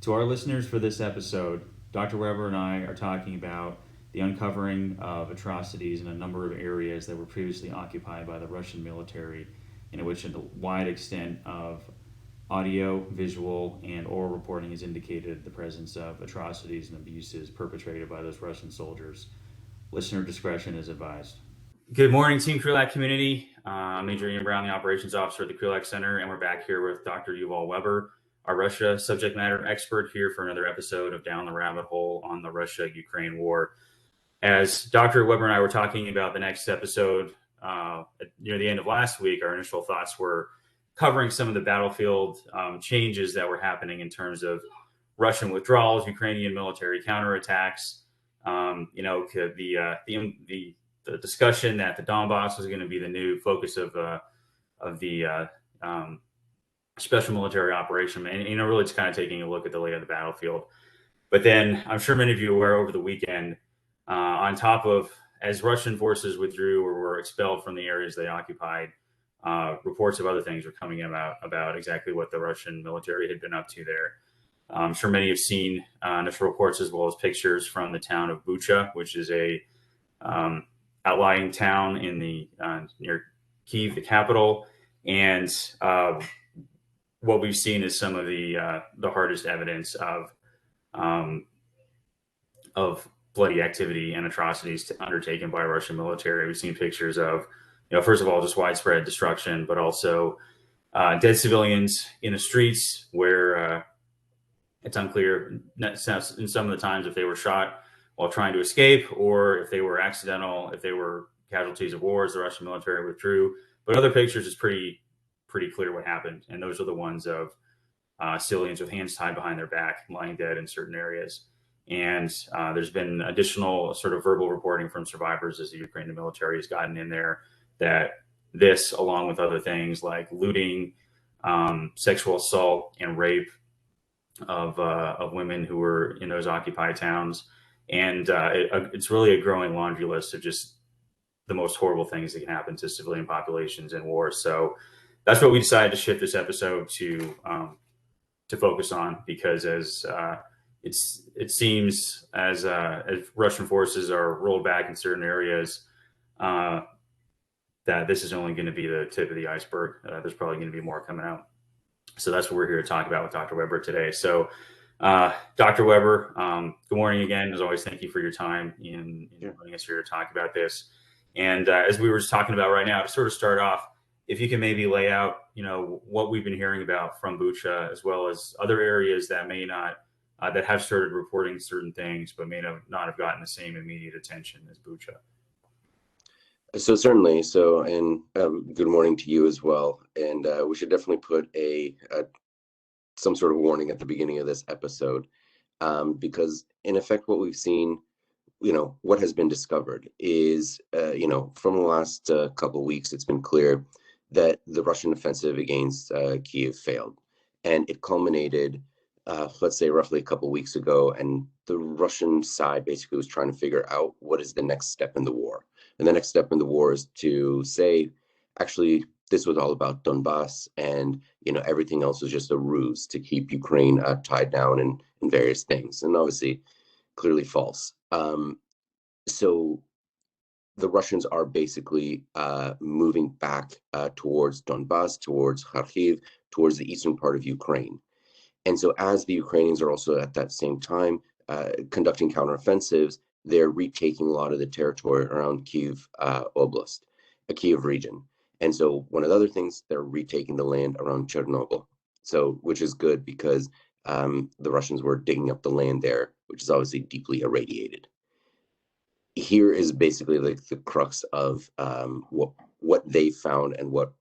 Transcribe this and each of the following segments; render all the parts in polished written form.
To our listeners for this episode, Dr. Weber and I are talking about the uncovering of atrocities in a number of areas that were previously occupied by the Russian military, in which a wide extent of audio, visual, and oral reporting has indicated the presence of atrocities and abuses perpetrated by those Russian soldiers. Listener discretion is advised. Good morning, Team Krulak community. I'm Major Maj Brown, the Operations Officer at the Krulak Center, and we're back here with Dr. Yuval Weber, our Russia subject matter expert, here for another episode of Down the Rabbit Hole on the Russia-Ukraine war. As Dr. Weber and I were talking about the next episode near the end of last week, our initial thoughts were covering some of the battlefield changes that were happening in terms of Russian withdrawals, Ukrainian military counterattacks. The discussion that the Donbass was going to be the new focus of the special military operation, and really just kind of taking a look at the lay of the battlefield. But then I'm sure many of you are aware over the weekend, on top of as Russian forces withdrew or were expelled from the areas they occupied, reports of other things were coming about exactly what the Russian military had been up to there. I'm sure many have seen initial reports as well as pictures from the town of Bucha, which is a outlying town in the near Kyiv, the capital, and what we've seen is some of the hardest evidence of bloody activity and atrocities undertaken by Russian military. We've seen pictures of, first of all, just widespread destruction, but also dead civilians in the streets where it's unclear in some of the times if they were shot while trying to escape or if they were accidental, if they were casualties of wars, the Russian military withdrew. But other pictures is pretty clear what happened. And those are the ones of civilians with hands tied behind their back, lying dead in certain areas. And there's been additional sort of verbal reporting from survivors as the Ukrainian military has gotten in there that this, along with other things like looting, sexual assault, and rape of women who were in those occupied towns. And it's really a growing laundry list of just the most horrible things that can happen to civilian populations in war. So that's what we decided to shift this episode to focus on, because as it seems as Russian forces are rolled back in certain areas, that this is only going to be the tip of the iceberg. There's probably going to be more coming out. So that's what we're here to talk about with Dr. Weber today. So Dr. Weber, good morning again. As always, thank you for your time in joining us here to talk about this. And as we were just talking about right now, to sort of start off, if you can maybe lay out, what we've been hearing about from Bucha, as well as other areas that may not, that have started reporting certain things, but may not have gotten the same immediate attention as Bucha. So certainly. And good morning to you as well. And we should definitely put some sort of warning at the beginning of this episode, because in effect, what we've seen, what has been discovered is, from the last couple of weeks, it's been clear that the Russian offensive against Kyiv failed, and it culminated, let's say, roughly a couple of weeks ago. And the Russian side basically was trying to figure out what is the next step in the war. And the next step in the war is to say, actually, this was all about Donbass, and everything else was just a ruse to keep Ukraine tied down in various things, and obviously, clearly false. So the Russians are basically moving back towards Donbass, towards Kharkiv, towards the eastern part of Ukraine. And so as the Ukrainians are also at that same time conducting counteroffensives, they're retaking a lot of the territory around Kyiv Oblast, the Kyiv region. And so one of the other things, they're retaking the land around Chernobyl, which is good because the Russians were digging up the land there, which is obviously deeply irradiated. Here is basically like the crux of what they found, and what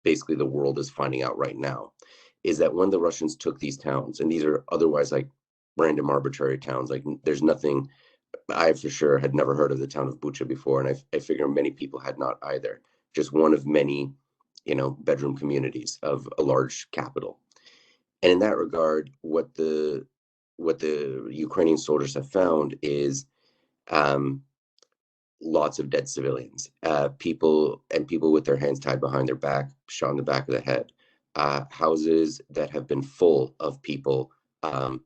basically the world is finding out right now, is that when the Russians took these towns, and these are otherwise like random arbitrary towns, like there's nothing, I for sure had never heard of the town of Bucha before, and I figure many people had not either. Just one of many, bedroom communities of a large capital. And in that regard, what the Ukrainian soldiers have found is lots of dead civilians, people with their hands tied behind their back, shot in the back of the head, houses that have been full of people um,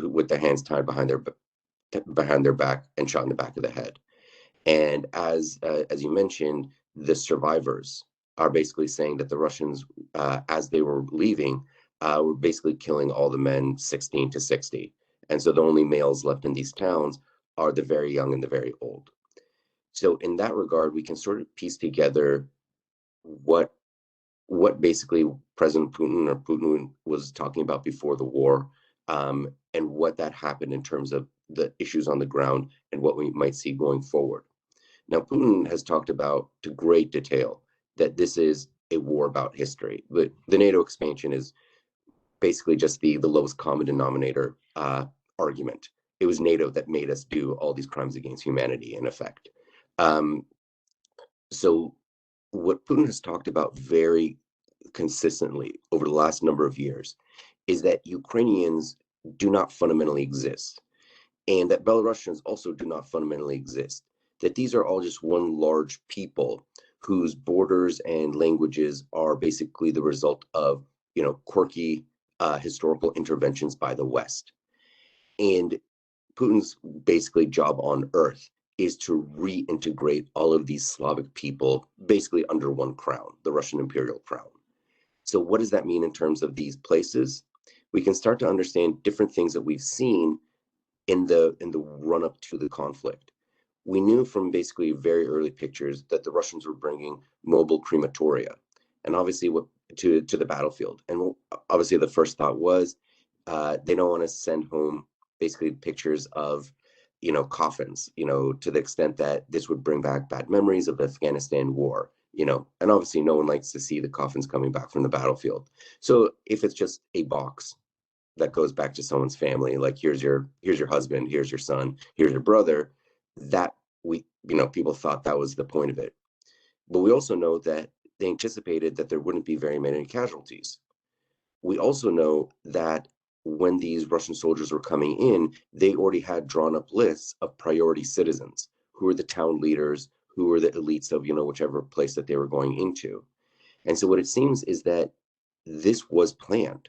with their hands tied behind their back and shot in the back of the head. And as you mentioned, the survivors are basically saying that the Russians, as they were leaving, were basically killing all the men 16 to 60. And so the only males left in these towns are the very young and the very old. So in that regard, we can sort of piece together what basically President Putin or Putin was talking about before the war, and what that happened in terms of the issues on the ground and what we might see going forward. Now, Putin has talked about to great detail that this is a war about history. But the NATO expansion is basically just the lowest common denominator argument. It was NATO that made us do all these crimes against humanity, in effect. Um, so, what Putin has talked about very consistently over the last number of years is that Ukrainians do not fundamentally exist, and that Belarusians also do not fundamentally exist. That these are all just one large people whose borders and languages are basically the result of, quirky historical interventions by the West. And Putin's basically job on Earth is to reintegrate all of these Slavic people basically under one crown, the Russian imperial crown. So what does that mean in terms of these places? We can start to understand different things that we've seen in the run up to the conflict. We knew from basically very early pictures that the Russians were bringing mobile crematoria, and obviously what to the battlefield. And obviously the first thought was they don't want to send home basically pictures of coffins, to the extent that this would bring back bad memories of the Afghanistan war. And obviously no one likes to see the coffins coming back from the battlefield. So if it's just a box that goes back to someone's family, like here's your husband, here's your son, here's your brother, that people thought that was the point of it. But we also know that they anticipated that there wouldn't be very many casualties. We also know that when these Russian soldiers were coming in, they already had drawn up lists of priority citizens, who were the town leaders, who were the elites of whichever place that they were going into. And so what it seems is that this was planned,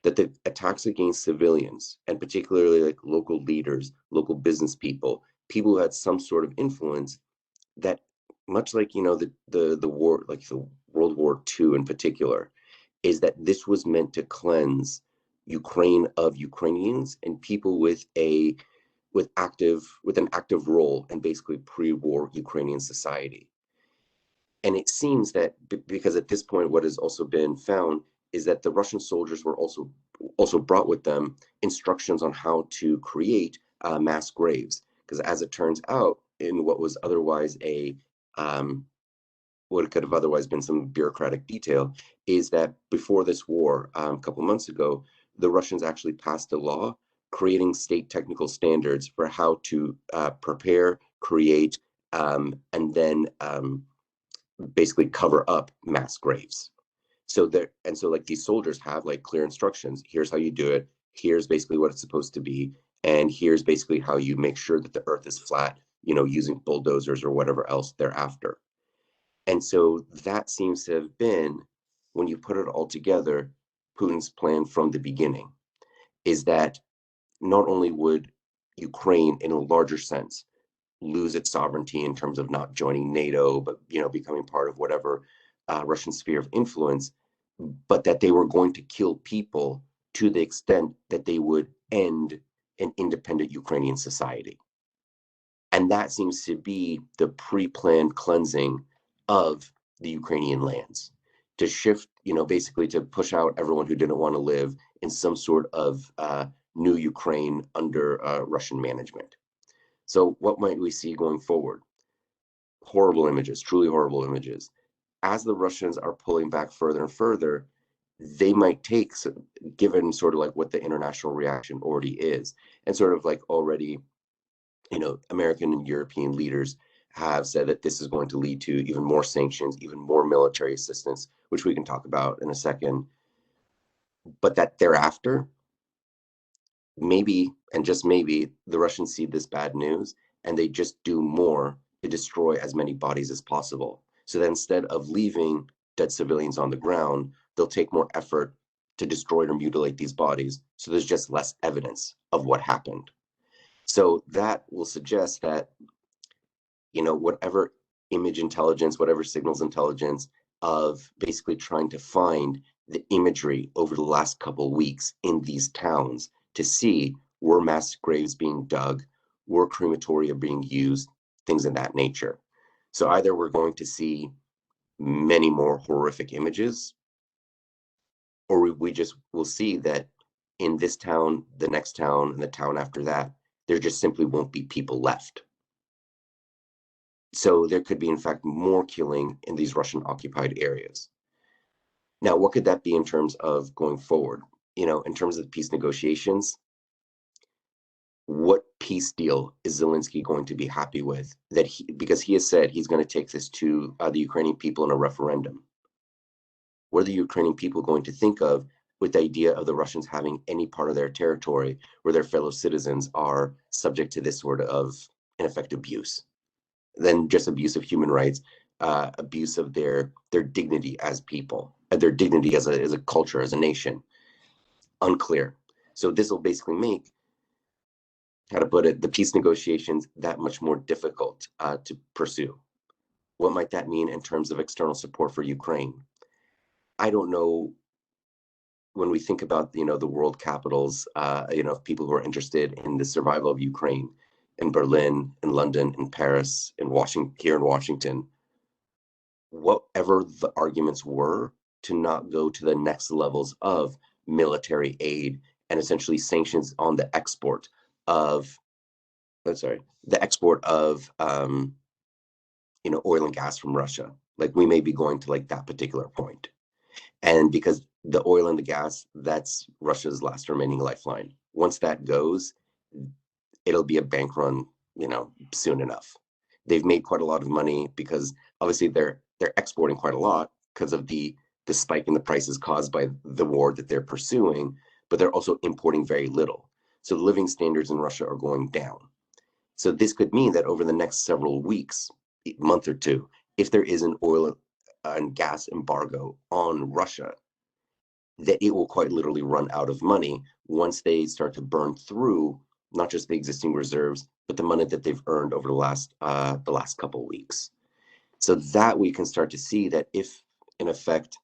that the attacks against civilians, and particularly like local leaders, local business people, people who had some sort of influence, that much like the war, like the World War II in particular, is that this was meant to cleanse Ukraine of Ukrainians and people with an active role in basically pre-war Ukrainian society. And it seems that because at this point, what has also been found is that the Russian soldiers were also brought with them instructions on how to create mass graves. Because as it turns out, in what was otherwise what could have otherwise been some bureaucratic detail, is that before this war, a couple months ago, the Russians actually passed a law creating state technical standards for how to prepare, create, and then basically cover up mass graves. So like these soldiers have like clear instructions. Here's how you do it. Here's basically what it's supposed to be. And here's basically how you make sure that the earth is flat, using bulldozers or whatever else thereafter. And so that seems to have been, when you put it all together, Putin's plan from the beginning, is that not only would Ukraine, in a larger sense, lose its sovereignty in terms of not joining NATO, but becoming part of whatever Russian sphere of influence, but that they were going to kill people to the extent that they would end an independent Ukrainian society. And that seems to be the pre-planned cleansing of the Ukrainian lands, to shift, basically to push out everyone who didn't want to live in some sort of new Ukraine under Russian management. So what might we see going forward? Horrible images, truly horrible images. As the Russians are pulling back further and further, they might take, given sort of like what the international reaction already is, and sort of like already, American and European leaders have said that this is going to lead to even more sanctions, even more military assistance, which we can talk about in a second. But that thereafter, maybe, and just maybe, the Russians see this bad news and they just do more to destroy as many bodies as possible. So that instead of leaving dead civilians on the ground, they'll take more effort to destroy or mutilate these bodies. So there's just less evidence of what happened. So that will suggest that, whatever image intelligence, whatever signals intelligence of basically trying to find the imagery over the last couple of weeks in these towns to see were mass graves being dug, were crematoria being used, things of that nature. So either we're going to see many more horrific images, or we just will see that in this town, the next town, and the town after that, there just simply won't be people left. So there could be, in fact, more killing in these Russian occupied areas. Now, what could that be in terms of going forward? In terms of the peace negotiations, what peace deal is Zelensky going to be happy with? Because he has said he's going to take this to the Ukrainian people in a referendum. What are the Ukrainian people going to think of with the idea of the Russians having any part of their territory where their fellow citizens are subject to this sort of, in effect, abuse? Then just abuse of human rights, abuse of their dignity as people, their dignity as a culture, as a nation. Unclear. So this will basically make, how to put it, the peace negotiations that much more difficult to pursue. What might that mean in terms of external support for Ukraine? I don't know. When we think about the world capitals, of people who are interested in the survival of Ukraine, in Berlin, in London, in Paris, in Washington, here in Washington, whatever the arguments were to not go to the next levels of military aid and essentially sanctions on the export of, oil and gas from Russia. Like, we may be going to like that particular point. And because the oil and the gas, that's Russia's last remaining lifeline. Once that goes, it'll be a bank run, soon enough. They've made quite a lot of money because obviously they're exporting quite a lot because of the spike in the prices caused by the war that they're pursuing, but they're also importing very little. So the living standards in Russia are going down. So this could mean that over the next several weeks, month or two, if there is an oil and gas embargo on Russia, that it will quite literally run out of money once they start to burn through not just the existing reserves, but the money that they've earned over the last couple of weeks. So that we can start to see that if, in effect,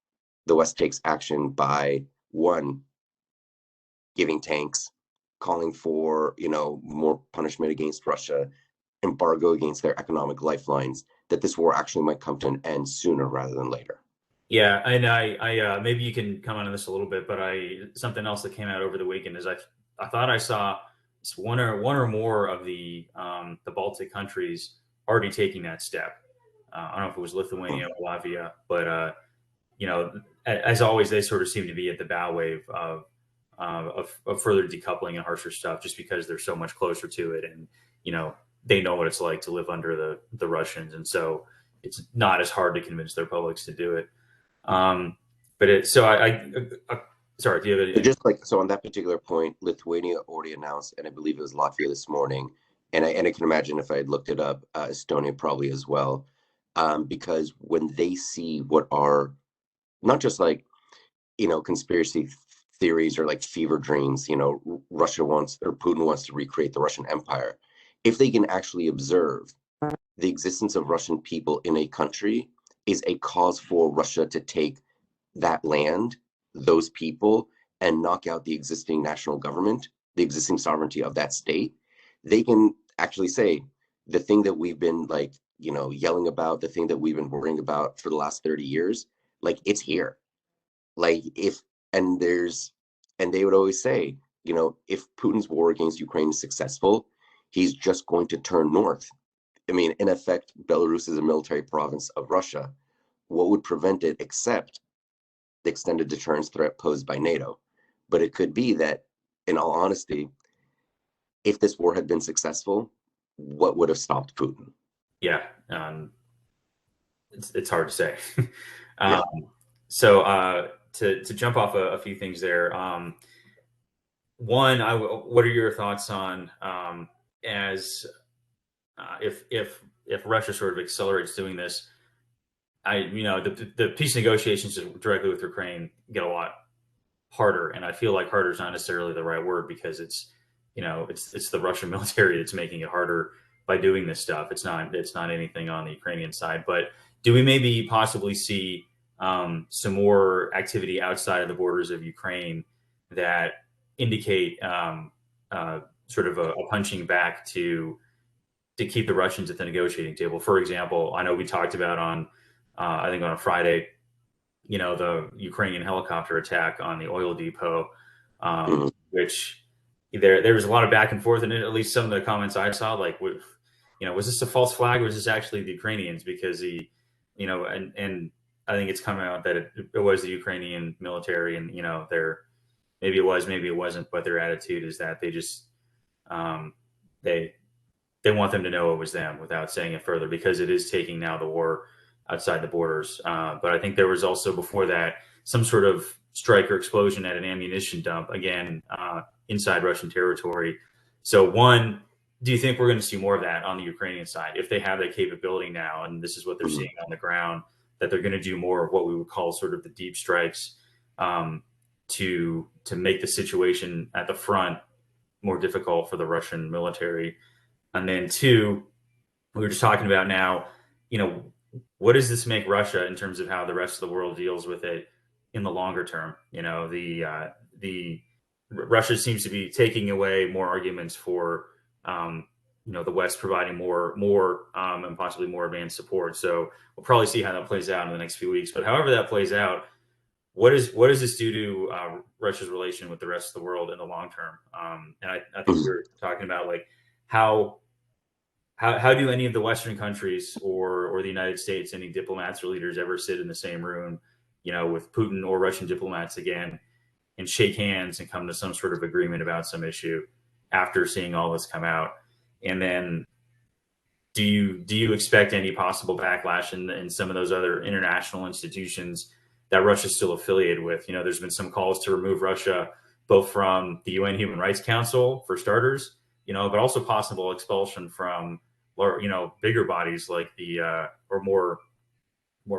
the West takes action by, one, giving tanks, calling for more punishment against Russia, embargo against their economic lifelines, that this war actually might come to an end sooner rather than later. Yeah, and I maybe you can comment on this a little bit, but something else that came out over the weekend is I thought I saw one or more of the Baltic countries already taking that step. I don't know if it was Lithuania or Latvia, but as always, they sort of seem to be at the bow wave of further decoupling and harsher stuff, just because they're so much closer to it, and they know what it's like to live under the Russians, and so it's not as hard to convince their publics to do it. But it, so sorry, do you have Just like, so on that particular point, Lithuania already announced, and I believe it was Latvia this morning, and I can imagine if I had looked it up, Estonia probably as well, because when they see what are not just like, conspiracy theories or like fever dreams, Russia wants, or Putin wants to recreate the Russian Empire. If they can actually observe the existence of Russian people in a country is a cause for Russia to take that land, those people, and knock out the existing national government, the existing sovereignty of that state, they can actually say the thing that we've been like, yelling about, the thing that we've been worrying about for the last 30 years, like, it's here. Like, and they would always say, if Putin's war against Ukraine is successful, he's just going to turn north. I mean, in effect, Belarus is a military province of Russia. What would prevent it except the extended deterrence threat posed by NATO? But it could be that, in all honesty, if this war had been successful, what would have stopped Putin? Yeah, it's hard to say. Yeah. So to jump off a few things there. One, what are your thoughts on as if Russia sort of accelerates doing this? The peace negotiations directly with Ukraine get a lot harder. And I feel like harder is not necessarily the right word, because it's, it's the Russian military that's making it harder by doing this stuff. It's not anything on the Ukrainian side. But do we maybe possibly see some more activity outside of the borders of Ukraine that indicate sort of a punching back to keep the Russians at the negotiating table? For example, I know we talked about on I think on a Friday, the Ukrainian helicopter attack on the oil depot, which there was a lot of back and forth, and at least some of the comments I saw, like, was this a false flag, or was this actually the Ukrainians? Because and I think it's come out that it was the Ukrainian military, and they're, maybe it was, maybe it wasn't, but their attitude is that they just they they want them to know it was them without saying it further, because it is taking now the war outside the borders. But I think there was also before that some sort of strike or explosion at an ammunition dump, again, inside Russian territory. So one, do you think we're going to see more of that on the Ukrainian side, if they have that capability now, and this is what they're seeing on the ground, that they're going to do more of what we would call sort of the deep strikes, to make the situation at the front more difficult for the Russian military? And then two, we were just talking about now, what does this make Russia in terms of how the rest of the world deals with it in the longer term? The Russia seems to be taking away more arguments for the West providing more and possibly more advanced support. So we'll probably see how that plays out in the next few weeks. But however that plays out, what does this do to Russia's relation with the rest of the world in the long term? And I think we were talking about, like, how do any of the Western countries or the United States, any diplomats or leaders, ever sit in the same room, with Putin or Russian diplomats again, and shake hands and come to some sort of agreement about some issue after seeing all this come out? And then do you expect any possible backlash in some of those other international institutions that Russia's still affiliated with? There's been some calls to remove Russia, both from the UN Human Rights Council, for starters, but also possible expulsion from, bigger bodies like or more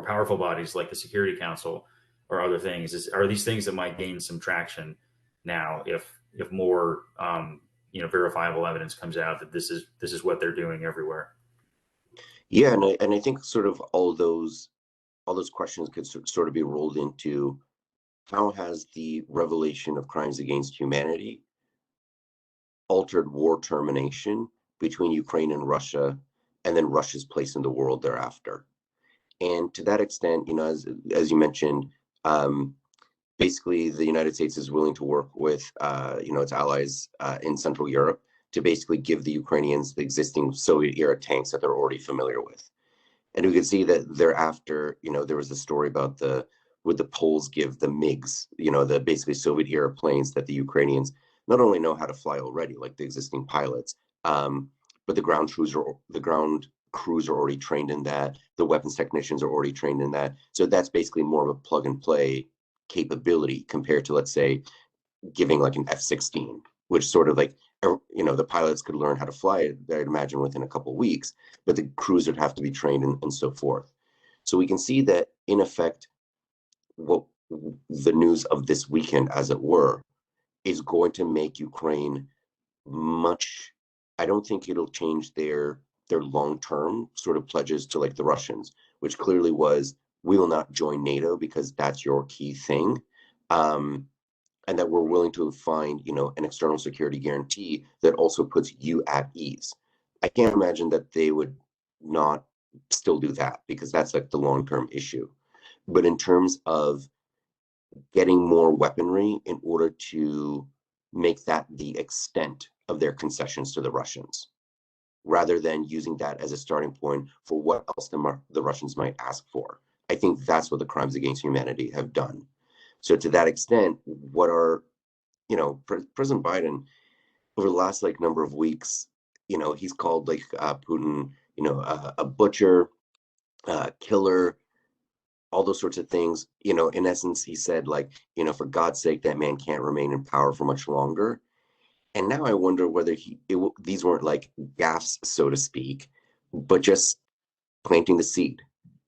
powerful bodies like the Security Council or other things. Are these things that might gain some traction now if more verifiable evidence comes out that this is what they're doing everywhere? Yeah, and I think sort of all those questions could sort of be rolled into, how has the revelation of crimes against humanity altered war termination between Ukraine and Russia, and then Russia's place in the world thereafter? And to that extent, as you mentioned, basically the United States is willing to work with its allies in Central Europe to basically give the Ukrainians the existing Soviet era tanks that they're already familiar with. And we could see that thereafter, there was a story about would the Poles give the MiGs, the basically Soviet era planes that the Ukrainians not only know how to fly already, like the existing pilots, but the ground crews are already trained in that. The weapons technicians are already trained in that. So that's basically more of a plug and play capability compared to, let's say, giving like an F-16, which sort of like, the pilots could learn how to fly it, I'd imagine, within a couple of weeks, but the crews would have to be trained and so forth. So we can see that, in effect, what the news of this weekend, as it were, is going to make Ukraine much. I don't think it'll change their long-term sort of pledges to, like, the Russians, which clearly was, we will not join NATO because that's your key thing. And that we're willing to find, an external security guarantee that also puts you at ease. I can't imagine that they would not still do that, because that's like the long-term issue. But in terms of getting more weaponry in order to make that the extent of their concessions to the Russians, rather than using that as a starting point for what else the Russians might ask for, I think that's what the crimes against humanity have done. So to that extent, what are, President Biden, over the last number of weeks, he's called Putin, a butcher, killer, all those sorts of things. In essence, he said, for God's sake, that man can't remain in power for much longer. And now I wonder whether these weren't like gaffes, so to speak, but just planting the seed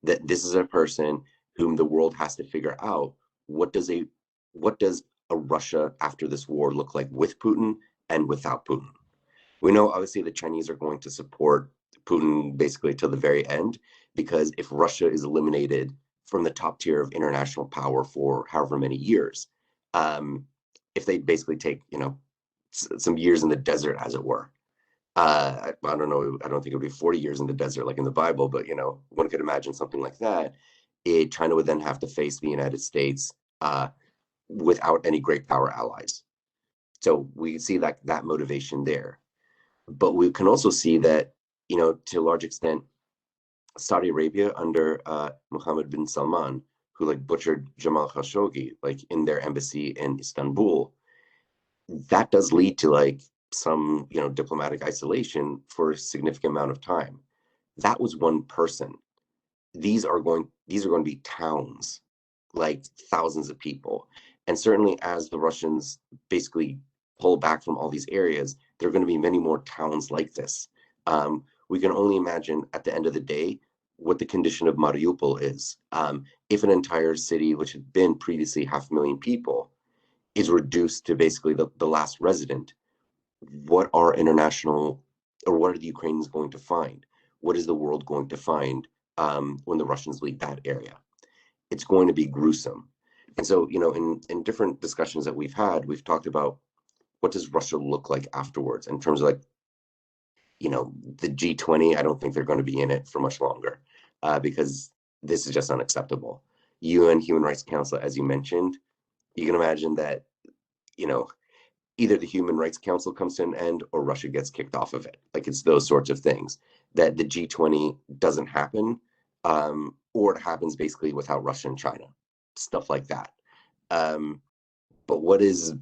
that this is a person whom the world has to figure out what does a Russia after this war look like with Putin and without Putin? We know obviously the Chinese are going to support Putin basically till the very end, because if Russia is eliminated from the top tier of international power for however many years, if they basically take, some years in the desert, as it were. I don't know. I don't think it would be 40 years in the desert like in the Bible, but one could imagine something like that. China would then have to face the United States without any great power allies. So we see that motivation there. But we can also see that, to a large extent, Saudi Arabia under Mohammed bin Salman, who like butchered Jamal Khashoggi like in their embassy in Istanbul, that does lead to like some diplomatic isolation for a significant amount of time. That was one person. These are going to be towns, like thousands of people. And certainly as the Russians basically pull back from all these areas, there are going to be many more towns like this. We can only imagine at the end of the day what the condition of Mariupol is. If an entire city, which had been previously 500,000 people, is reduced to basically the last resident, what are the Ukrainians going to find? What is the world going to find when the Russians leave that area? It's going to be gruesome. And so, in different discussions that we've had, we've talked about what does Russia look like afterwards in terms of like, the G20. I don't think they're going to be in it for much longer because this is just unacceptable. UN Human Rights Council, as you mentioned, you can imagine that, either the Human Rights Council comes to an end or Russia gets kicked off of it. Like it's those sorts of things that the G20 doesn't happen, or it happens basically without Russia and China, stuff like that. But what is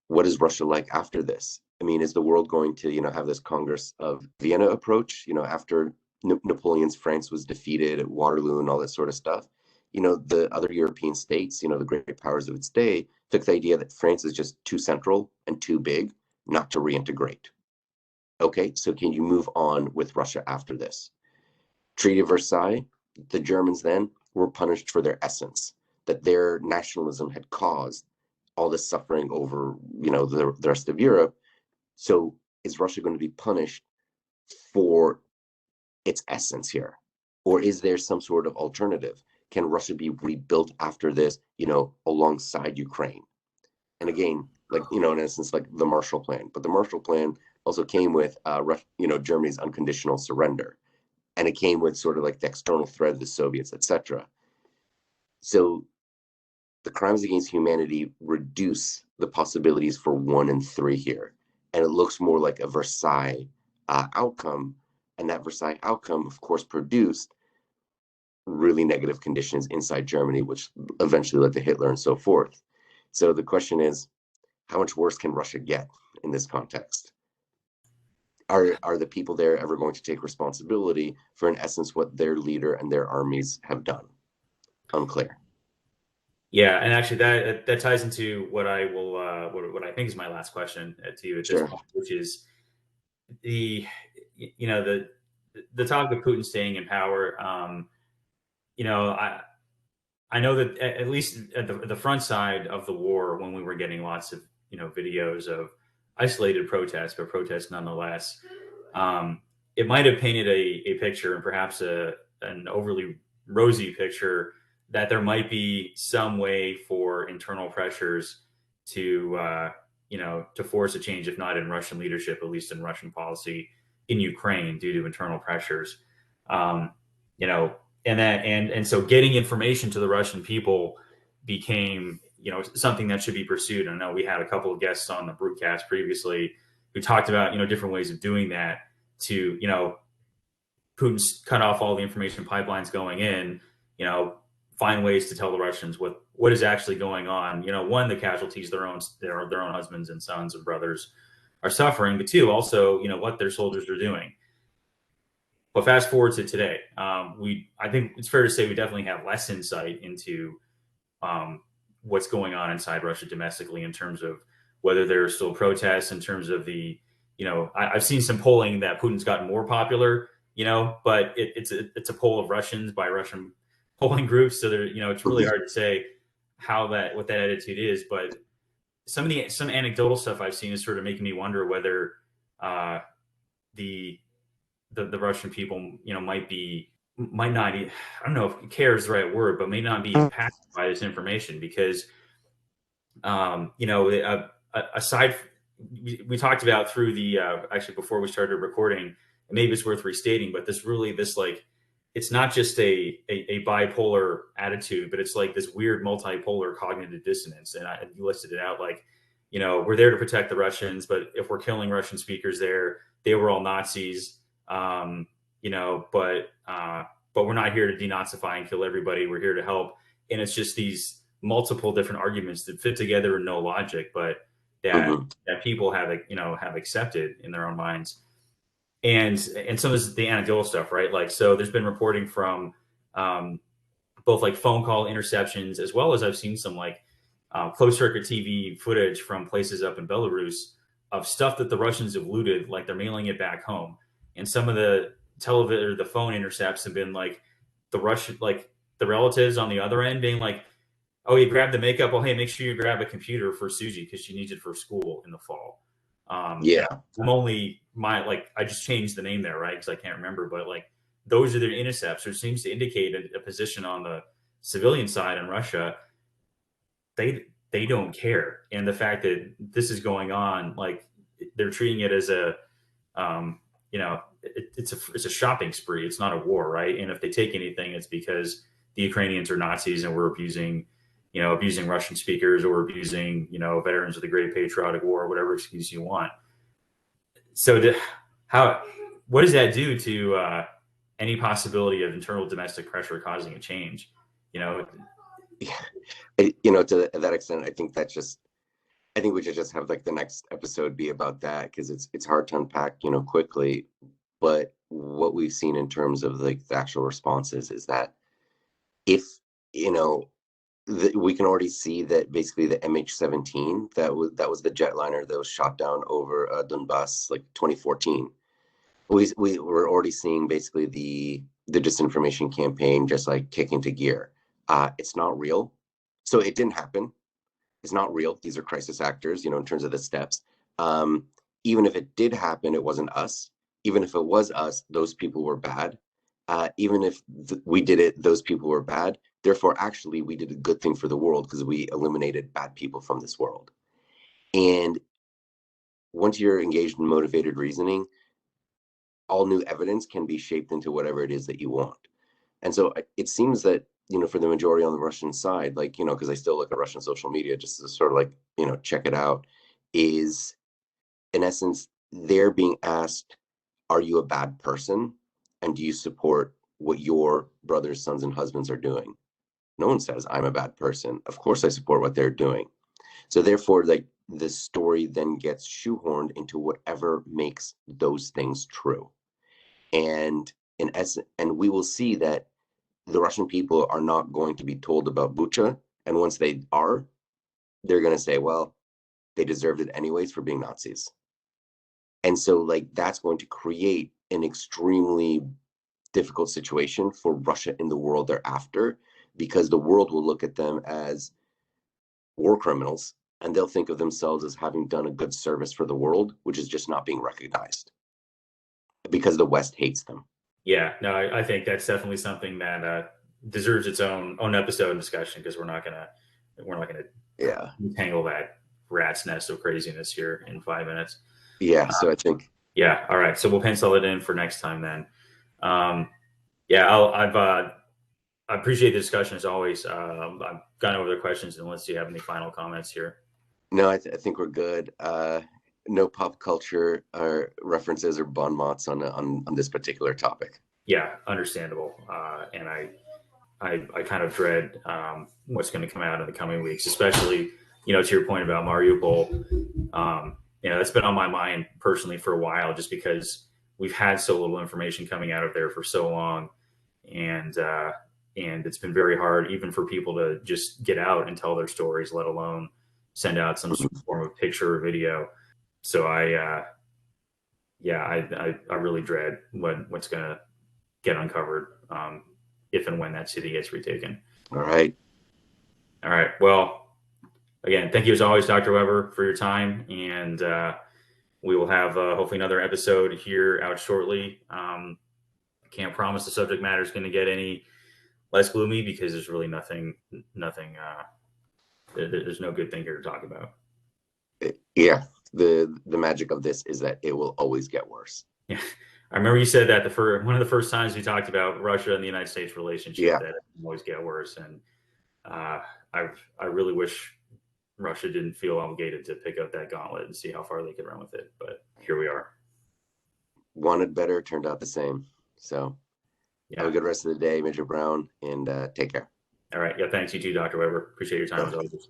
Russia like after this? I mean, is the world going to, have this Congress of Vienna approach, after Napoleon's France was defeated at Waterloo and all that sort of stuff? The other European states, the great powers of its day, took the idea that France is just too central and too big not to reintegrate. Okay, so can you move on with Russia after this? Treaty of Versailles, the Germans then were punished for their essence, that their nationalism had caused all this suffering over, the rest of Europe. So is Russia going to be punished for its essence here? Or is there some sort of alternative? Can Russia be rebuilt after this, alongside Ukraine? And again, like, in essence, like the Marshall Plan. But the Marshall Plan also came with, Germany's unconditional surrender. And it came with sort of like the external threat of the Soviets, etc. So the crimes against humanity reduce the possibilities for 1 and 3 here. And it looks more like a Versailles outcome. And that Versailles outcome, of course, produced really negative conditions inside Germany, which eventually led to Hitler and so forth. So the question is, how much worse can Russia get in this context? Are the people there ever going to take responsibility for, in essence, what their leader and their armies have done? Unclear. Yeah, and actually that ties into what I will what I think is my last question to you at this point, which is the talk of Putin staying in power. I know that at least at the front side of the war, when we were getting lots of videos of isolated protests, but protests nonetheless, it might have painted a picture, and perhaps an overly rosy picture, that there might be some way for internal pressures to to force a change, if not in Russian leadership, at least in Russian policy in Ukraine, due to internal pressures. And so getting information to the Russian people became something that should be pursued. I know we had a couple of guests on the broadcast previously who talked about different ways of doing that to Putin's cut off all the information pipelines going in, find ways to tell the Russians what is actually going on. One, the casualties their own husbands and sons and brothers are suffering, but two, also what their soldiers are doing. But fast forward to today, I think it's fair to say we definitely have less insight into what's going on inside Russia domestically, in terms of whether there are still protests, in terms of the I've seen some polling that Putin's gotten more popular, but it's a poll of Russians by Russian polling groups, so there it's really hard to say what that attitude is. But some anecdotal stuff I've seen is sort of making me wonder whether uh, the the Russian people, might not. I don't know if care is the right word, but may not be impacted by this information because, aside, we talked about through the actually before we started recording, and maybe it's worth restating, but this like, it's not just a bipolar attitude, but it's like this weird multipolar cognitive dissonance. And you listed it out like, we're there to protect the Russians, but if we're killing Russian speakers there, they were all Nazis. But we're not here to denazify and kill everybody. We're here to help. And it's just these multiple different arguments that fit together in no logic, but that people have accepted in their own minds. And some of the anecdotal stuff, right? Like, so there's been reporting from both like phone call interceptions, as well as I've seen some like closed circuit TV footage from places up in Belarus of stuff that the Russians have looted, like they're mailing it back home. And some of the television or the phone intercepts have been like the relatives on the other end being like, "Oh, you grabbed the makeup. Well, hey, make sure you grab a computer for Susie because she needs it for school in the fall." Yeah. I'm only I just changed the name there, right? Because I can't remember, but like those are their intercepts, which seems to indicate a position on the civilian side in Russia. They don't care, and the fact that this is going on, like they're treating it as it's a shopping spree. It's not a war, right? And if they take anything, it's because the Ukrainians are Nazis and we're abusing Russian speakers or abusing, veterans of the Great Patriotic War, whatever excuse you want. So what does that do to any possibility of internal domestic pressure causing a change? To that extent, I think we should just have like the next episode be about that, because it's hard to unpack, quickly. But what we've seen in terms of like the actual responses is that if, we can already see that basically the MH17, that was the jetliner that was shot down over Donbass, like 2014. We were already seeing basically the disinformation campaign just like kick into gear. It's not real, so it didn't happen. It's not real. These are crisis actors, in terms of the steps. Even if it did happen, it wasn't us. Even if it was us, those people were bad. Even if we did it, those people were bad. Therefore, actually, we did a good thing for the world because we eliminated bad people from this world. And once you're engaged in motivated reasoning, all new evidence can be shaped into whatever it is that you want. And so it seems that, for the majority on the Russian side, like, because I still look at Russian social media just to sort of like, check it out, is in essence, they're being asked, are you a bad person? And do you support what your brothers, sons, and husbands are doing? No one says I'm a bad person. Of course I support what they're doing. So therefore, like, the story then gets shoehorned into whatever makes those things true. And in essence, and we will see that the Russian people are not going to be told about Bucha. And once they are, they're going to say, well, they deserved it anyways for being Nazis. And so like that's going to create an extremely difficult situation for Russia in the world thereafter, because the world will look at them as war criminals and they'll think of themselves as having done a good service for the world, which is just not being recognized because the West hates them. Yeah, no, I think that's definitely something that deserves its own episode and discussion, because we're not gonna tangle that rat's nest of craziness here in 5 minutes. Yeah, so I think. Yeah, all right. So we'll pencil it in for next time then. I appreciate the discussion as always. I've gone over the questions, unless you have any final comments here. No, I think we're good. No pop culture references or bon mots on this particular topic. Yeah, understandable. And I kind of dread what's going to come out in the coming weeks, especially, to your point about Mariupol. That's been on my mind personally for a while, just because we've had so little information coming out of there for so long. And it's been very hard even for people to just get out and tell their stories, let alone send out some form of picture or video. So I really dread what's going to get uncovered if and when that city gets retaken. All right. Well, again, thank you as always, Dr. Weber, for your time. And we will have hopefully another episode here out shortly. I can't promise the subject matter is going to get any less gloomy because there's really nothing. There's no good thing here to talk about. Yeah, the magic of this is that it will always get worse. Yeah, I remember you said that one of the first times we talked about Russia and the United States relationship, that it will always get worse. And I really wish Russia didn't feel obligated to pick up that gauntlet and see how far they could run with it. But here we are. Wanted better, turned out the same. So have a good rest of the day, Maj Brown, and take care. All right. Yeah, thanks. You too, Dr. Weber. Appreciate your time as always.